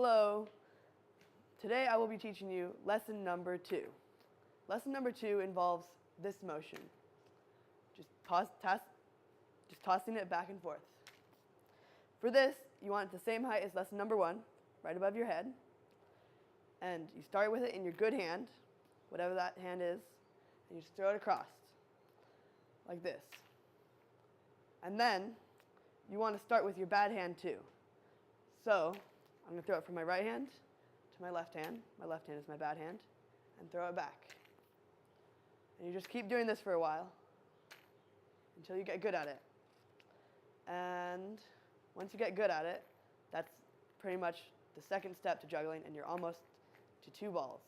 Hello. Today I will be teaching you lesson number 2. Lesson number 2 involves this motion. Just tossing it back and forth. For this, you want it the same height as lesson number 1, right above your head. And you start with it in your good hand, whatever that hand is, and you just throw it across, like this. And then, you want to start with your bad hand too. So, I'm going to throw it from my right hand to my left hand. My left hand is my bad hand. And throw it back. And you just keep doing this for a while until you get good at it. And once you get good at it, that's pretty much the second step to juggling, and you're almost to 2 balls.